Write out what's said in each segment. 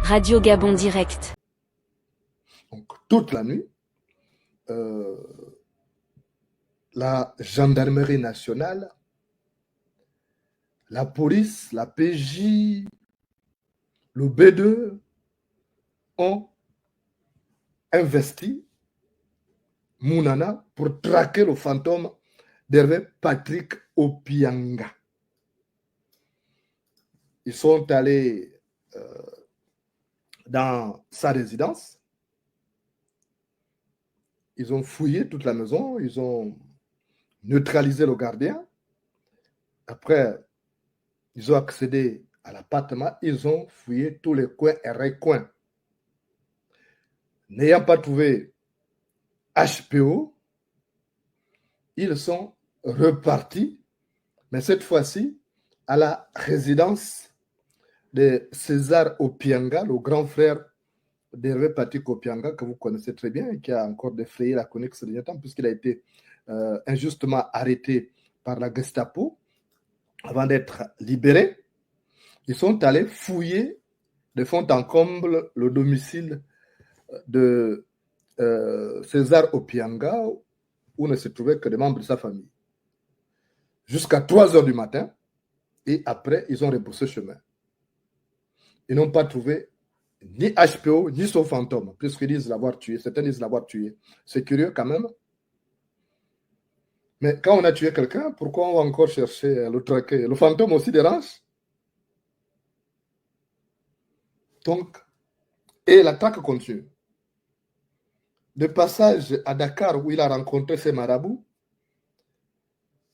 Radio Gabon Direct. Donc, toute la nuit, la gendarmerie nationale, la police, la PJ, le B2 ont investi Mounana pour traquer le fantôme d'Hervé Patrick Opianga. Ils sont allés dans sa résidence. Ils ont fouillé toute la maison. Ils ont neutralisé le gardien. Après, ils ont accédé à l'appartement. Ils ont fouillé tous les coins et recoins. N'ayant pas trouvé HPO, ils sont repartis, mais cette fois-ci à la résidence de César Opianga, le grand frère d'Hervé Patrick Opianga, que vous connaissez très bien et qui a encore défrayé la chronique ce dernier temps, puisqu'il a été injustement arrêté par la Gestapo avant d'être libéré. Ils sont allés fouiller de fond en comble le domicile de César Opianga, où ne se trouvaient que des membres de sa famille. Jusqu'à 3 heures du matin, et après, ils ont rebroussé chemin. Ils n'ont pas trouvé ni HPO, ni son fantôme, puisqu'ils disent l'avoir tué. Certains disent l'avoir tué. C'est curieux quand même. Mais quand on a tué quelqu'un, pourquoi on va encore chercher le traquer? Le fantôme aussi dérange. Donc, et l'attaque continue. De passage à Dakar, où il a rencontré ses marabouts,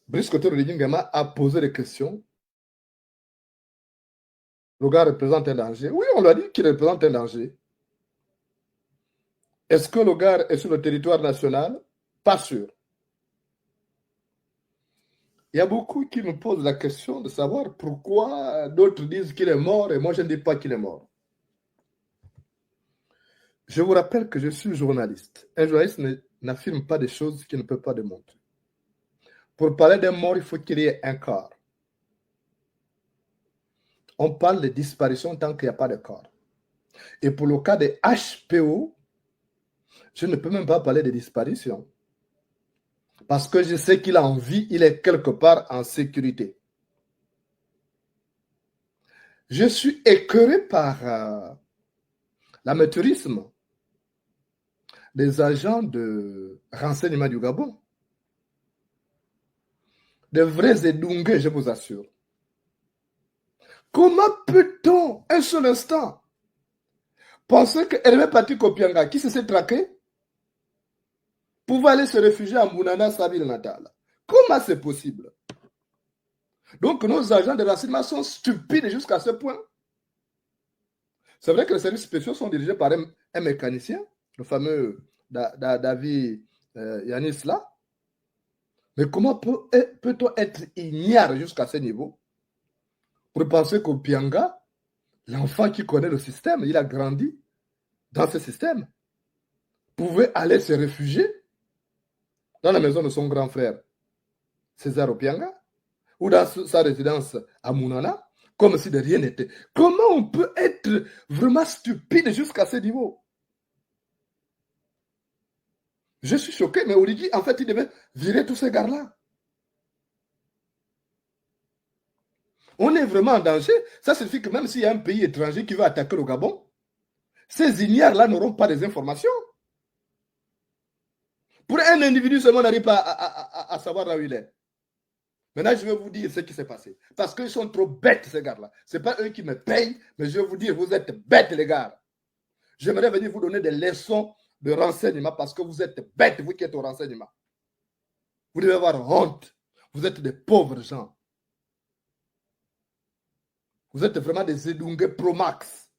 Brice Kotori Ngema a posé des questions. Le gars représente un danger. Oui, on lui a dit qu'il représente un danger. Est-ce que le gars est sur le territoire national? Pas sûr. Il y a beaucoup qui me posent la question de savoir pourquoi d'autres disent qu'il est mort et moi je ne dis pas qu'il est mort. Je vous rappelle que je suis journaliste. Un journaliste n'affirme pas des choses qu'il ne peut pas démontrer. Pour parler d'un mort, il faut qu'il y ait un corps. On parle de disparition tant qu'il n'y a pas de corps. Et pour le cas des HPO, je ne peux même pas parler de disparition. Parce que je sais qu'il a envie, il est quelque part en sécurité. Je suis écœuré par l'amateurisme des agents de renseignement du Gabon. Des vrais édungués, je vous assure. Comment peut-on, un seul instant, penser que Hervé Patrick Opianga, qui se s'est traqué, pouvait aller se réfugier à Mounana, sa ville natale? Comment c'est possible? Donc nos agents de renseignement sont stupides jusqu'à ce point. C'est vrai que les services spéciaux sont dirigés par un mécanicien, le fameux David Yanis là. Mais comment peut-on être ignare jusqu'à ce niveau pour penser qu'Opianga, l'enfant qui connaît le système, il a grandi dans ce système, pouvait aller se réfugier dans la maison de son grand frère, César Opianga, ou dans sa résidence à Mounana, comme si de rien n'était. Comment on peut être vraiment stupide jusqu'à ce niveau? Je suis choqué, mais Origi, en fait, il devait virer tous ces gars-là. On est vraiment en danger. Ça signifie que même s'il y a un pays étranger qui veut attaquer le Gabon, ces ignares-là n'auront pas des informations. Pour un individu seulement, on n'arrive pas à savoir là où il est. Maintenant, je vais vous dire ce qui s'est passé. Parce qu'ils sont trop bêtes, ces gars-là. Ce n'est pas eux qui me payent, mais je vais vous dire, vous êtes bêtes, les gars. J'aimerais venir vous donner des leçons de renseignement parce que vous êtes bêtes, vous qui êtes au renseignement. Vous devez avoir honte. Vous êtes des pauvres gens. Vous êtes vraiment des édungués pro-max.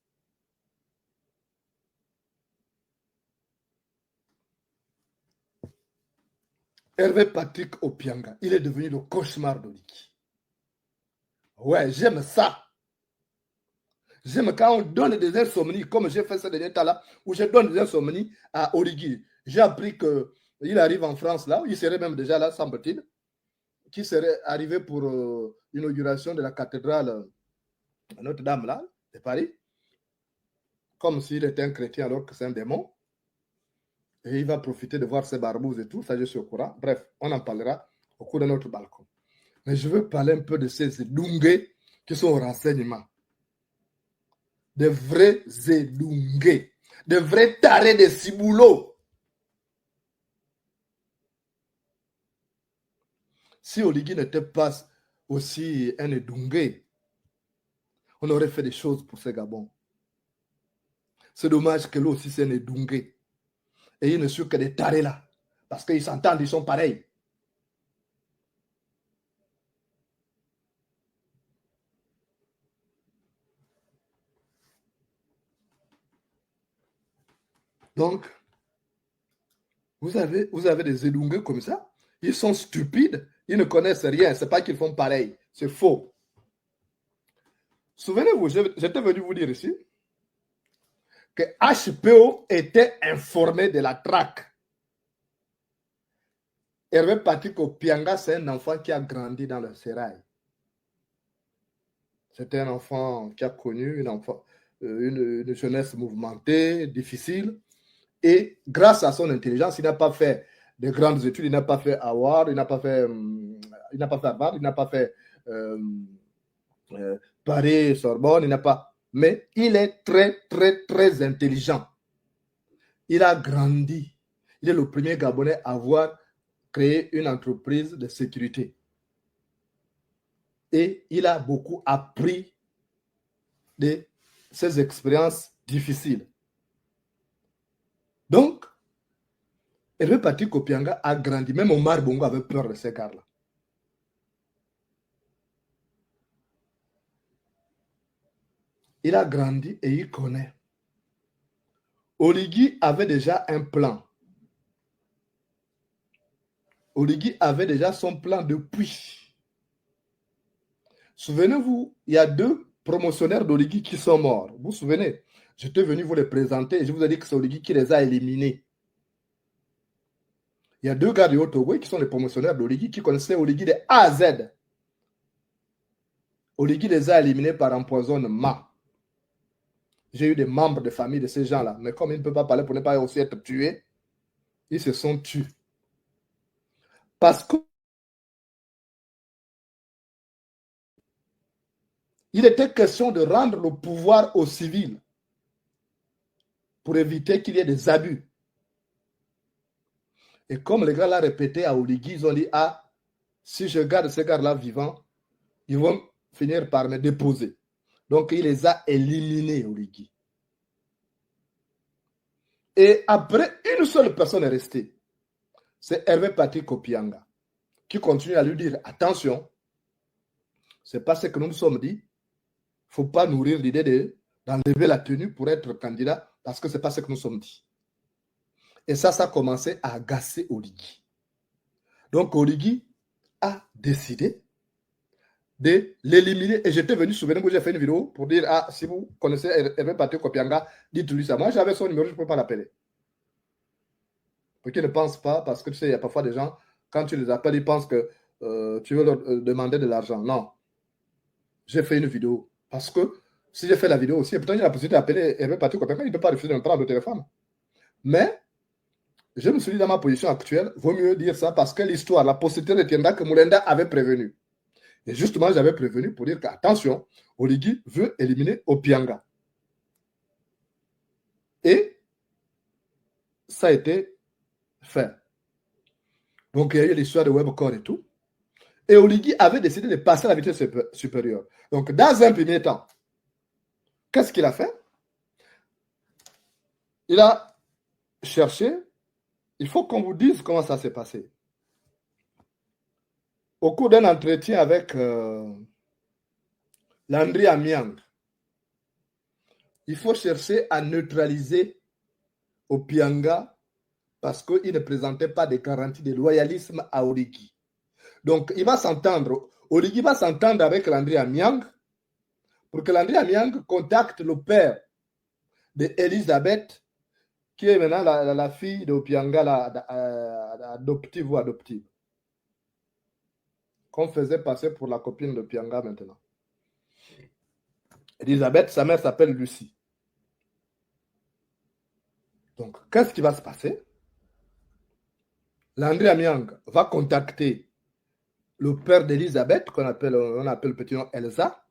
Hervé Patrick Opianga, il est devenu le cauchemar d'Origi. Ouais, j'aime ça. J'aime quand on donne des insomnies, comme j'ai fait ce dernier temps-là, où je donne des insomnies à Origi. J'ai appris qu'il arrive en France, là, il serait même déjà là, semble-t-il, qui serait arrivé pour l'inauguration de la cathédrale Notre-Dame, là, de Paris. comme s'il était un chrétien alors que c'est un démon. Et il va profiter de voir ses barbouzes et tout, ça je suis au courant. Bref, on en parlera au cours de notre balcon. Mais je veux parler un peu de ces Zedungués qui sont au renseignement. Des vrais Zedungués. Des vrais tarés de Ciboulot. Si Oligui n'était pas aussi un Edungué, on aurait fait des choses pour ce Gabon. C'est dommage que lui aussi c'est un Edungué. Et il ne suit que des tarés là. Parce qu'ils s'entendent, ils sont pareils. Donc, vous avez des Edungués comme ça. Ils sont stupides. Ils ne connaissent rien. Ce n'est pas qu'ils font pareil. C'est faux. Souvenez-vous, j'étais venu vous dire ici que HPO était informé de la traque. Hervé Patrick Opianga, c'est un enfant qui a grandi dans le sérail. C'était un enfant qui a connu une jeunesse mouvementée, difficile. Et grâce à son intelligence, il n'a pas fait de grandes études, il n'a pas fait Harvard, il n'a pas fait Harvard, il n'a pas fait Paris, Sorbonne, il n'a pas. Mais il est très, très, très intelligent. Il a grandi. Il est le premier Gabonais à avoir créé une entreprise de sécurité. Et il a beaucoup appris de ses expériences difficiles. Donc, Hervé Patrick Opianga a grandi. Même Omar Bongo avait peur de ces gars-là. Il a grandi et il connaît. Oligui avait déjà un plan. Oligui avait déjà son plan depuis. Souvenez-vous, il y a 2 promotionnaires d'Oligui qui sont morts. Vous vous souvenez? J'étais venu vous les présenter et je vous ai dit que c'est Oligui qui les a éliminés. Il y a 2 gars de Haut-Togo qui sont les promotionnaires d'Oligui qui connaissaient Oligui de A à Z. Oligui les a éliminés par empoisonnement. J'ai eu des membres de famille de ces gens-là, mais comme ils ne peuvent pas parler pour ne pas aussi être tués, ils se sont tués. Parce qu'il était question de rendre le pouvoir aux civils pour éviter qu'il y ait des abus. Et comme les gars l'ont répété à Oligui, ils ont dit, ah, si je garde ces gars-là vivants, ils vont finir par me déposer. Donc, il les a éliminés, Oligui. Et après, une seule personne est restée. C'est Hervé Patrick Opianga, qui continue à lui dire, attention, c'est pas ce que nous nous sommes dit. Il ne faut pas nourrir l'idée d'enlever la tenue pour être candidat, parce que ce n'est pas ce que nous sommes dit. Et ça a commencé à agacer Oligui. Donc, Oligui a décidé de l'éliminer. Et j'étais venu, souvenez-vous, j'ai fait une vidéo pour dire, ah, si vous connaissez Hervé Patrick Opianga, dites-lui ça. Moi, j'avais son numéro, je ne peux pas l'appeler. Pour qu'ils ne pensent pas, parce que tu sais, il y a parfois des gens, quand tu les appelles, ils pensent que tu veux leur demander de l'argent. Non. J'ai fait une vidéo. Parce que si j'ai fait la vidéo aussi, et pourtant il a la possibilité d'appeler Hervé Patrick Opianga, il ne peut pas refuser de me prendre au téléphone. Mais je me suis dit, dans ma position actuelle, vaut mieux dire ça parce que l'histoire, la postérité retiendra que Moulenda avait prévenu. Et justement, j'avais prévenu pour dire qu'attention, Oligui veut éliminer Opianga. Et ça a été fait. Donc, il y a eu l'histoire de Webcore et tout. Et Oligui avait décidé de passer à la vitesse supérieure. Donc, dans un premier temps, qu'est-ce qu'il a fait? Il a cherché. Il faut qu'on vous dise comment ça s'est passé. Au cours d'un entretien avec Landry Amiang, il faut chercher à neutraliser Opianga parce qu'il ne présentait pas de garantie de loyalisme à Oligui. Donc, il va s'entendre. Oligui va s'entendre avec Landry Amiang pour que Landry Amiang contacte le père d'Elisabeth, qui est maintenant la fille d'Opianga, adoptive ou adoptive, qu'on faisait passer pour la copine d'Opianga maintenant. Elisabeth, sa mère s'appelle Lucie. qu'est-ce qui va se passer? Landry Amiang va contacter le père d'Elisabeth, on appelle petit nom Elsa,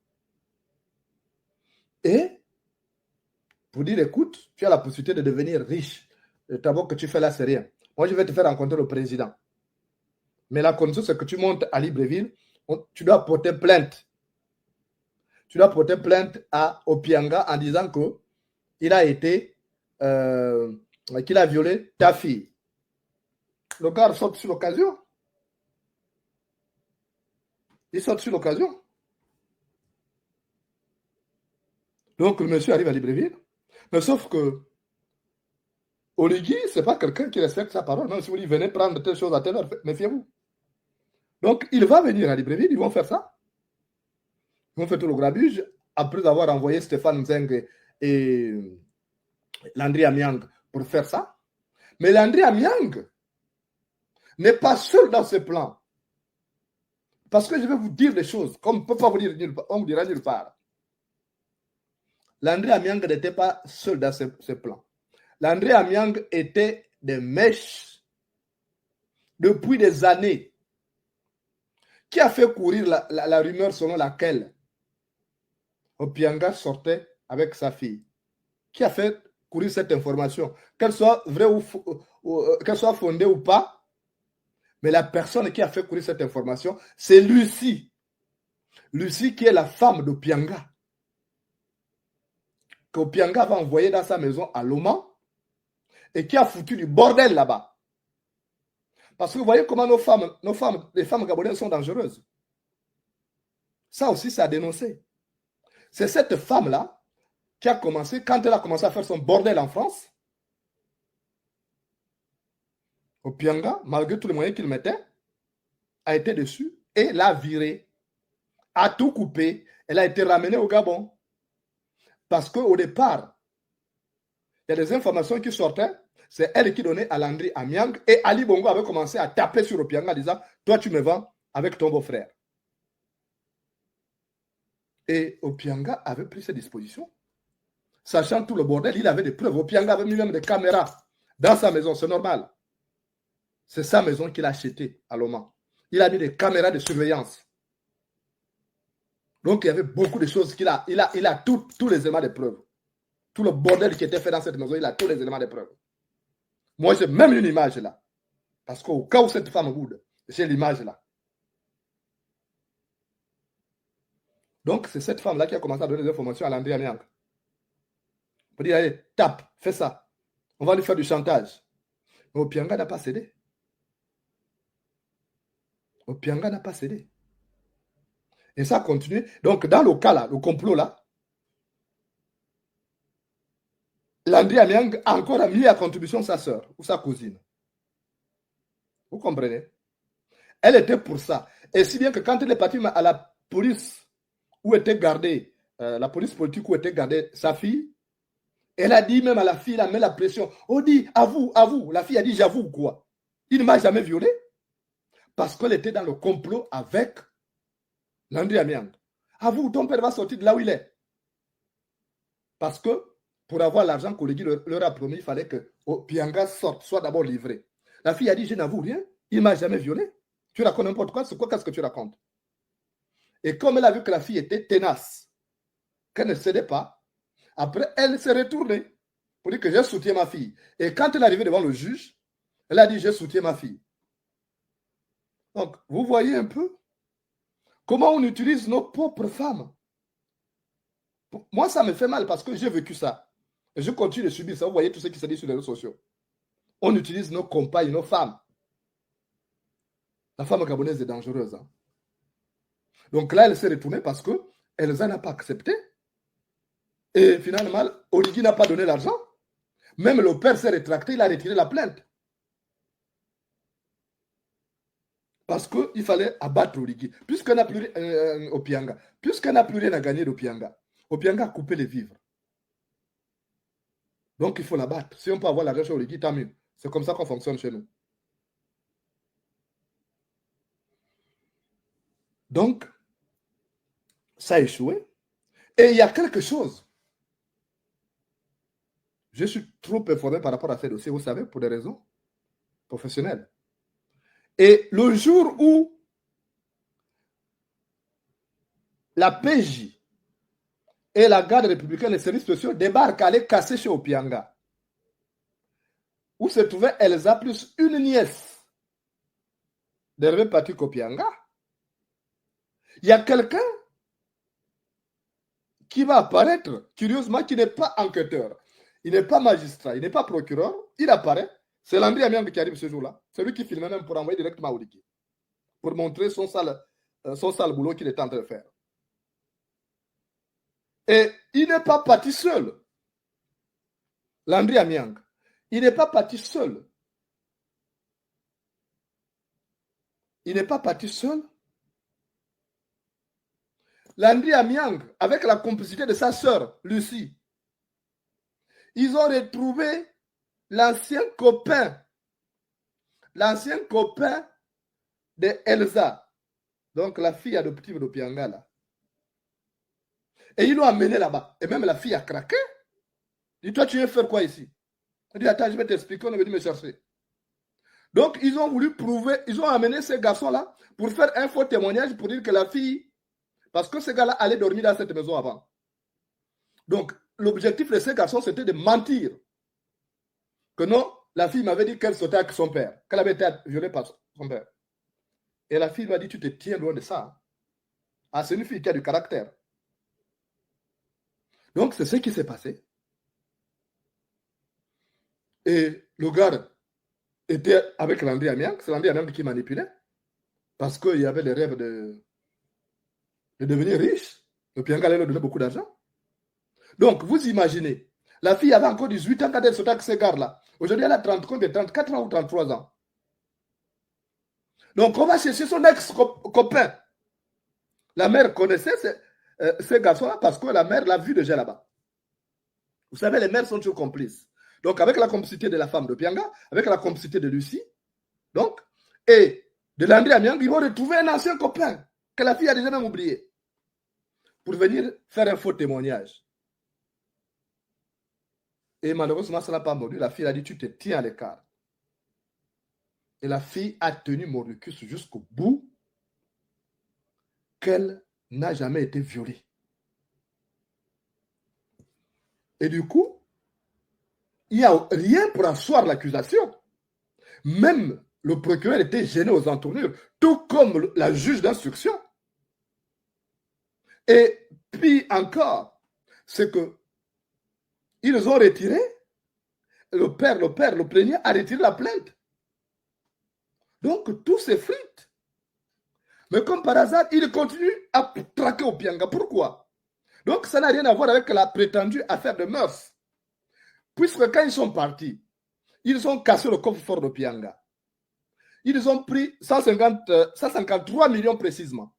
et pour dire, écoute, tu as la possibilité de devenir riche. Le travail que tu fais là, c'est rien. Moi, je vais te faire rencontrer le président. Mais la condition, c'est que tu montes à Libreville, tu dois porter plainte. Tu dois porter plainte à Opianga en disant qu'il a été, qu'il a violé ta fille. Le gars saute sur l'occasion. Il saute sur l'occasion. Donc, le monsieur arrive à Libreville. Mais sauf que Oligui, ce n'est pas quelqu'un qui respecte sa parole. Même si vous dites, venez prendre telle chose à telle heure, méfiez-vous. Donc, il va venir à Libreville, ils vont faire ça. Ils vont faire tout le grabuge après avoir envoyé Stéphane Nzeng et Landry Amiang pour faire ça. Mais Landry Amiang n'est pas seul dans ce plan. Parce que je vais vous dire des choses, comme on ne peut pas vous dire nulle part, on vous dira nulle part. Landry Amiang n'était pas seul dans ce plan. Landry Amiang était des mèches depuis des années. Qui a fait courir la rumeur selon laquelle Opianga sortait avec sa fille? Qui a fait courir cette information? Qu'elle soit vraie qu'elle soit fondée ou pas, mais la personne qui a fait courir cette information, c'est Lucie. Lucie qui est la femme d'Opianga. Qu'Opianga va envoyer dans sa maison à Loma et qui a foutu du bordel là-bas. Parce que vous voyez comment les femmes gabonaises sont dangereuses. Ça aussi, c'est à dénoncer. C'est cette femme-là qui a commencé, quand elle a commencé à faire son bordel en France, Opianga, malgré tous les moyens qu'il mettait, a été dessus et l'a virée, a tout coupé. Elle a été ramenée au Gabon. Parce qu'au départ, il y a des informations qui sortaient, c'est elle qui donnait à Landry Amiang et Ali Bongo avait commencé à taper sur Opianga en disant, toi tu me vends avec ton beau-frère. Et Opianga avait pris ses dispositions. Sachant tout le bordel, il avait des preuves. Opianga avait mis même des caméras dans sa maison, c'est normal. C'est sa maison qu'il a achetée à Loma. Il a mis des caméras de surveillance. Donc il y avait beaucoup de choses qu'il a. Il a tous les éléments de preuve. Tout le bordel qui était fait dans cette maison, il a tous les éléments de preuve. Moi, j'ai même une image là. Parce qu'au cas où cette femme boude, j'ai l'image là. Donc, c'est cette femme-là qui a commencé à donner des informations à Landry Amiang. Pour dire, allez, tape, fais ça. On va lui faire du chantage. Mais Opianga n'a pas cédé. Opianga n'a pas cédé. Et ça continue. Donc, dans le cas là, le complot là, Landry Amiang a encore mis à contribution sa sœur ou sa cousine. Vous comprenez? Elle était pour ça. Et si bien que quand elle est partie à la police où était gardée, la police politique où était gardée sa fille, elle a dit même à la fille, elle a mis la pression. On dit, avoue. La fille a dit, j'avoue quoi? Il ne m'a jamais violé. Parce qu'elle était dans le complot avec Landry Amiang. Avoue, ton père va sortir de là où il est. Parce que pour avoir l'argent qu'Oligui leur a promis, il fallait que Opianga sorte, soit d'abord livré. La fille a dit, je n'avoue rien. Il ne m'a jamais violé. Tu racontes n'importe quoi, c'est quoi, qu'est-ce que tu racontes? Et comme elle a vu que la fille était tenace, qu'elle ne cédait pas, après, elle s'est retournée pour dire que j'ai soutenu ma fille. Et quand elle est arrivée devant le juge, elle a dit, j'ai soutenu ma fille. Donc, vous voyez un peu comment on utilise nos propres femmes. Moi, ça me fait mal parce que j'ai vécu ça. Et je continue de subir ça. Vous voyez tout ce qui se dit sur les réseaux sociaux. On utilise nos compagnes, nos femmes. La femme gabonaise est dangereuse. Hein. Donc là, elle s'est retournée parce qu'elle n'a pas accepté. Et finalement, Oligui n'a pas donné l'argent. Même le père s'est rétracté, il a retiré la plainte. Parce qu'il fallait abattre Oligui. Puisqu'elle n'a plus Opianga. Puisqu'elle n'a plus rien à gagner d'Opianga. Opianga a coupé les vivres. Donc il faut l'abattre. Si on peut avoir l'argent chez Oligui, tant mieux. C'est comme ça qu'on fonctionne chez nous. Donc, ça a échoué. Et il y a quelque chose Je suis trop informé par rapport à ces dossiers, vous savez, pour des raisons professionnelles. Et le jour où la PJ et la garde républicaine, les services sociaux débarquent à aller casser chez Opianga, où se trouvait Elsa plus une nièce d'Hervé Patrick Opianga, il y a quelqu'un qui va apparaître, curieusement, qui n'est pas enquêteur, il n'est pas magistrat, il n'est pas procureur, il apparaît, c'est Landry Amiang qui arrive ce jour-là, celui qui filmait même pour envoyer directement au Liki, pour montrer son sale boulot qu'il est en train de faire. Et il n'est pas parti seul. Landry Amiang, il n'est pas parti seul. Il n'est pas parti seul. Landry Amiang, avec la complicité de sa sœur, Lucie, ils ont retrouvé l'ancien copain de Elsa, donc la fille adoptive d'Opianga là. Et ils l'ont amené là-bas. Et même la fille a craqué. Dis, toi, tu viens faire quoi ici? Elle dit, attends, je vais t'expliquer, on est venu me chercher. Donc, ils ont voulu prouver, ils ont amené ces garçons-là pour faire un faux témoignage pour dire que la fille, parce que ces gars-là allaient dormir dans cette maison avant. Donc, l'objectif de ces garçons, c'était de mentir. Que non, la fille m'avait dit qu'elle sautait avec son père, qu'elle avait été violée par son père. Et la fille lui a dit, tu te tiens loin de ça. Ah, c'est une fille qui a du caractère. Donc, c'est ce qui s'est passé. Et le gars était avec Landry Amiang. C'est Landry Amiang qui manipulait. Parce qu'il y avait les rêves de devenir riche. Le Pianga allait lui donner beaucoup d'argent. Donc, vous imaginez, la fille avait encore 18 ans quand elle sautait avec ces gars-là. Aujourd'hui, elle a 34 ans ou 33 ans. Donc, on va chercher son ex-copain. La mère connaissait ces garçons-là parce que la mère l'a vu déjà là-bas. Vous savez, les mères sont toujours complices. Donc, avec la complicité de la femme de Pianga, avec la complicité de Lucie, donc, et de Landry Amiang, ils vont retrouver un ancien copain que la fille a déjà même oublié pour venir faire un faux témoignage. Et malheureusement, ça n'a pas mordu. La fille a dit, tu te tiens à l'écart. Et la fille a tenu Mauricus jusqu'au bout qu'elle n'a jamais été violée. Et du coup, il n'y a rien pour asseoir l'accusation. Même le procureur était gêné aux entournures, tout comme la juge d'instruction. Et puis encore, c'est que ils ont retiré, le plaignant a retiré la plainte. Donc tout s'effrite. Mais comme par hasard, il continue à traquer Opianga. Pourquoi? Donc ça n'a rien à voir avec la prétendue affaire de mœurs. Puisque quand ils sont partis, ils ont cassé le coffre-fort d'Opianga. Ils ont pris 153 millions précisément.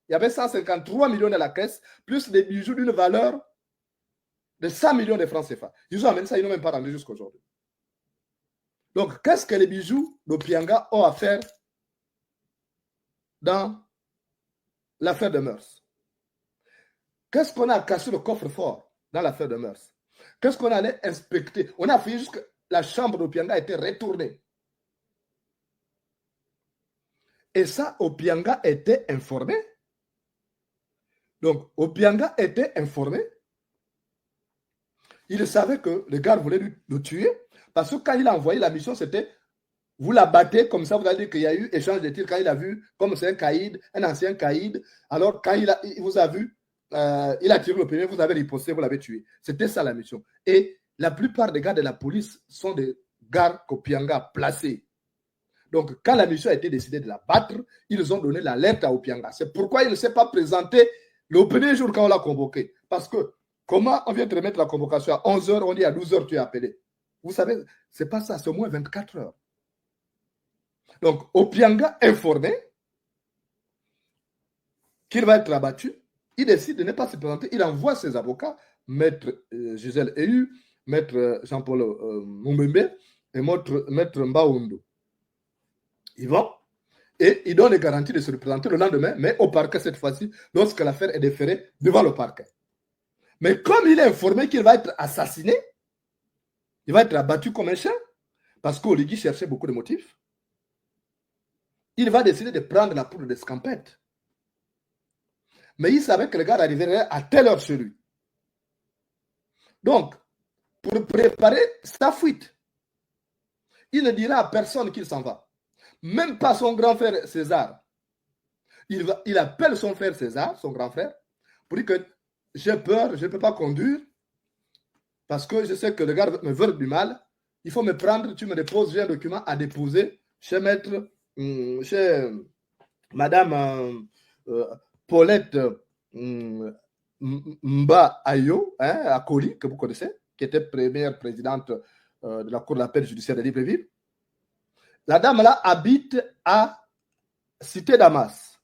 Il y avait 153 millions dans la caisse, plus des bijoux d'une valeur de 100 millions de francs CFA. Ils ont amené ça, ils n'ont même pas rendu jusqu'à aujourd'hui. Donc, qu'est-ce que les bijoux d'Opianga ont à faire dans l'affaire de mœurs? Qu'est-ce qu'on a cassé le coffre-fort dans l'affaire de mœurs? Qu'est-ce qu'on allait inspecter? On a fait jusqu'à la chambre d'Opianga a été retournée. Et ça, Opianga était informé. Donc, Opianga était informé. Il savait que le gars voulait le tuer. Parce que quand il a envoyé la mission, c'était vous la battez, comme ça vous allez dire qu'il y a eu échange de tirs. Quand il a vu, comme c'est un caïd, un ancien caïd, alors quand il vous a vu, il a tiré le premier, vous avez riposté, vous l'avez tué. C'était ça la mission. Et la plupart des gars de la police sont des gars qu'Opianga a placés. Donc, quand la mission a été décidée de la battre, ils ont donné l'alerte à Opianga. C'est pourquoi il ne s'est pas présenté le premier jour quand on l'a convoqué. Parce que, comment on vient de remettre la convocation à 11h, on dit à 12h, tu es appelé. Vous savez, ce n'est pas ça, c'est au moins 24 heures. Donc, Opianga informé qu'il va être abattu, il décide de ne pas se présenter. Il envoie ses avocats, maître Gisèle Ehu, maître Jean-Paul Mumbembe et maître Mbaondo. Ils vont et ils donnent les garanties de se représenter le lendemain, mais au parquet cette fois-ci, lorsque l'affaire est déférée devant le parquet. Mais comme il est informé qu'il va être assassiné, Il va être abattu comme un chien parce qu'Oligui cherchait beaucoup de motifs. Il va décider de prendre la poudre d'escampette. Mais il savait que le gars arriverait à telle heure chez lui. Donc, pour préparer sa fuite, il ne dira à personne qu'il s'en va. Même pas son grand frère César. Il appelle son frère César, son grand frère, pour dire que j'ai peur, je ne peux pas conduire, parce que je sais que le gars me veut du mal. Il faut me prendre, tu me déposes, j'ai un document à déposer chez maître, chez madame Paulette Mba Ayo, hein, à Koli, que vous connaissez, qui était première présidente de la Cour d'appel judiciaire de Libreville. La dame là habite à Cité Damas.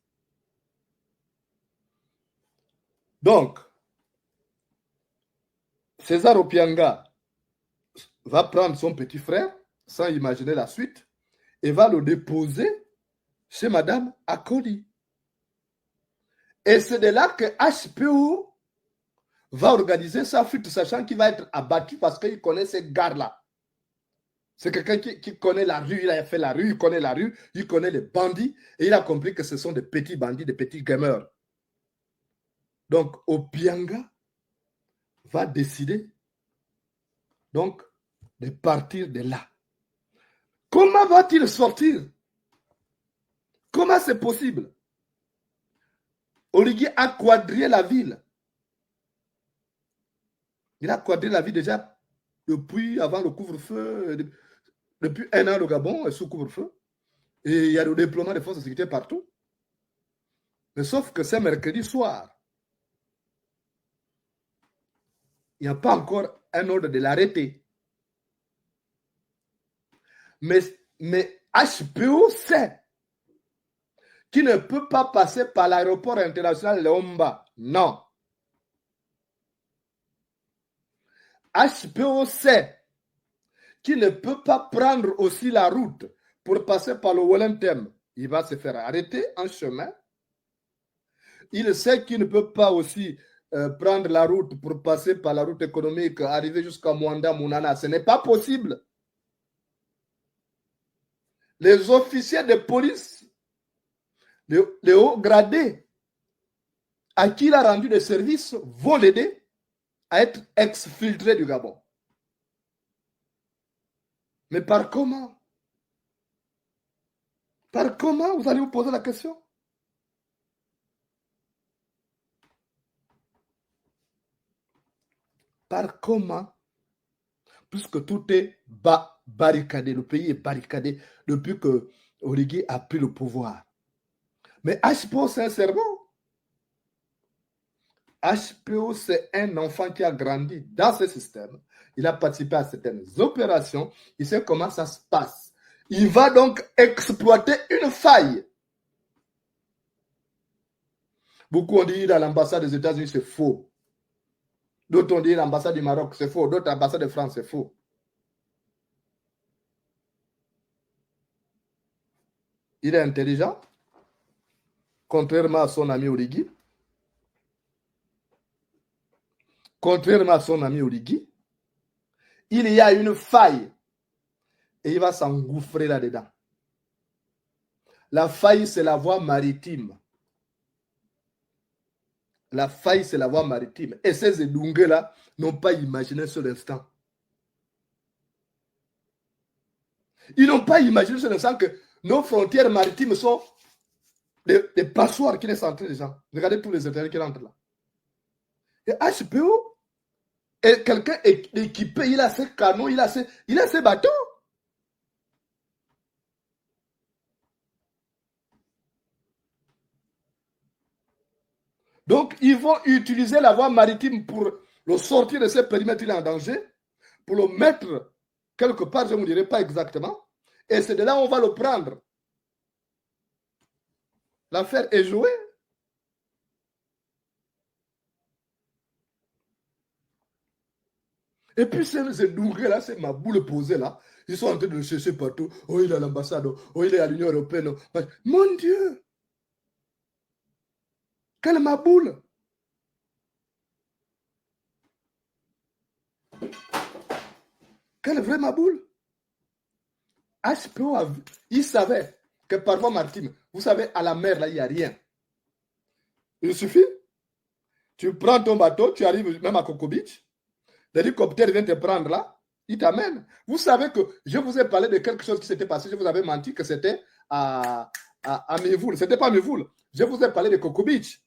Donc, César Opianga va prendre son petit frère, sans imaginer la suite, et va le déposer chez madame Akoli. Et c'est de là que HPO va organiser sa fuite, sachant qu'il va être abattu parce qu'il connaît ces gars-là. C'est quelqu'un qui connaît la rue, il a fait la rue, il connaît la rue, il connaît les bandits, et il a compris que ce sont des petits bandits, des petits gamers. Donc, Opianga va décider donc de partir de là. Comment va-t-il sortir? Comment c'est possible? Oligui a quadrillé la ville. Il a quadrillé la ville déjà depuis avant le couvre-feu. Depuis un an, le Gabon est sous couvre-feu. Et il y a le déploiement des forces de sécurité partout. Mais sauf que c'est mercredi soir. Il n'y a pas encore un ordre de l'arrêter. Mais HPO sait qu'il ne peut pas passer par l'aéroport international Léomba. Non. HPO sait qu'il ne peut pas prendre aussi la route pour passer par le Wellington. Il va se faire arrêter en chemin. Il sait qu'il ne peut pas aussi prendre la route pour passer par la route économique, arriver jusqu'à Mwanda, Mounana. Ce n'est pas possible. Les officiers de police, les hauts gradés, à qui il a rendu des services, vont l'aider à être exfiltré du Gabon. Mais par comment? Par comment? Vous allez vous poser la question? Par comment? Puisque tout est barricadé, le pays est barricadé depuis que Oligui a pris le pouvoir. Mais HPO, c'est un cerveau. HPO, c'est un enfant qui a grandi dans ce système. Il a participé à certaines opérations. Il sait comment ça se passe. Il va donc exploiter une faille. Beaucoup ont dit à l'ambassade des États-Unis, c'est faux. D'autres ont dit l'ambassade du Maroc, c'est faux. D'autres, l'ambassade de France, c'est faux. Il est intelligent, contrairement à son ami Oligui. Contrairement à son ami Oligui, il y a une faille et il va s'engouffrer là-dedans. La faille, c'est la voie maritime. La faille, c'est la voie maritime. Et ces Edungues-là n'ont pas imaginé ce instant. Ils n'ont pas imaginé ce instant que nos frontières maritimes sont des passoires qui laissent entrer les gens. Regardez tous les étrangers qui rentrent là. Et HPO est quelqu'un équipé, il a ses canons, il a ses bateaux. Donc, ils vont utiliser la voie maritime pour le sortir de ce périmètre, il est en danger, pour le mettre quelque part, je ne vous dirai pas exactement, et c'est de là où on va le prendre. L'affaire est jouée. Et puis, ces dougrés là, ces maboules posées là, ils sont en train de le chercher partout. Oh, il est à l'ambassade, oh, il est à l'Union européenne. Mon Dieu! Quelle maboule! Quelle vraie maboule. HPO, il savait que parfois, Martine, vous savez, à la mer, là, il n'y a rien. Il suffit, tu prends ton bateau, tu arrives même à Coco Beach, l'hélicoptère vient te prendre là, il t'amène. Vous savez que je vous ai parlé de quelque chose qui s'était passé, je vous avais menti que c'était à Mévoul. Ce n'était pas à Mévoul. Je vous ai parlé de Coco Beach,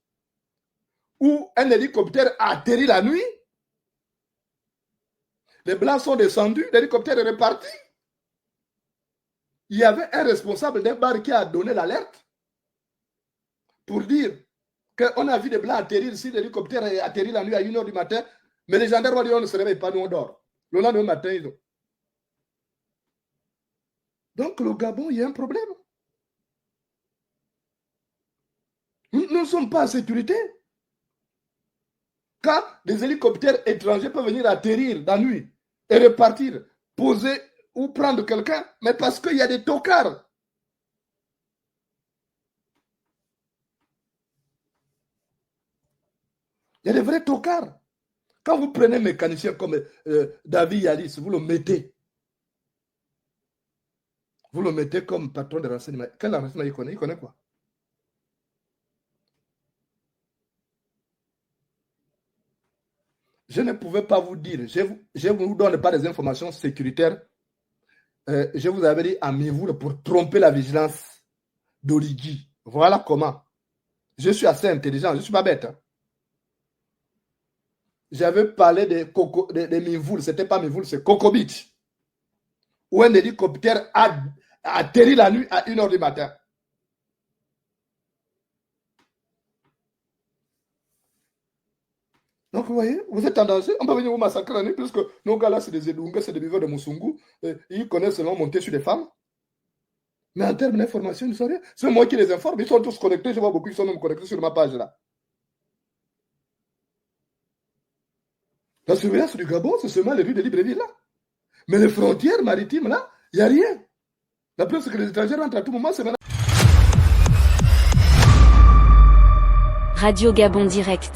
où un hélicoptère a atterri la nuit. Les Blancs sont descendus, l'hélicoptère est reparti. Il y avait un responsable d'un bar qui a donné l'alerte pour dire qu'on a vu des Blancs atterrir ici, l'hélicoptère est atterri la nuit à 1h du matin, mais les gendarmes ont dit on ne se réveille pas, nous on dort. Le lendemain matin, ils ont. Donc le Gabon, il y a un problème. Nous ne sommes pas en sécurité. Quand des hélicoptères étrangers peuvent venir atterrir la nuit et repartir, poser ou prendre quelqu'un, mais parce qu'il y a des tocards. Il y a des vrais tocards. Quand vous prenez un mécanicien comme David Yalis, vous le mettez. Vous le mettez comme patron de renseignement. Quel renseignement il connaît? Il connaît quoi? Je ne pouvais pas vous dire. Je ne vous donne pas des informations sécuritaires. Je vous avais dit à Mévoul pour tromper la vigilance d'Origi. Voilà comment. Je suis assez intelligent. Je ne suis pas bête. Hein. J'avais parlé de Mévoul. Ce n'était pas Mévoul, c'est Coco Beach. Où un hélicoptère a atterri la nuit à 1h du matin. Donc, vous voyez, vous êtes en danger. On peut venir vous massacrer la nuit, puisque nos gars-là, c'est des Edunga, c'est des viveurs de Moussungu. Ils connaissent seulement monter sur les femmes. Mais en termes d'information, ils ne sont rien. C'est moi qui les informe. Ils sont tous connectés. Je vois beaucoup, ils sont même connectés sur ma page là. La surveillance du Gabon, c'est seulement les rues de Libreville là. Mais les frontières maritimes là, il n'y a rien. La preuve, c'est que les étrangers rentrent à tout moment. C'est maintenant. Radio Gabon Direct.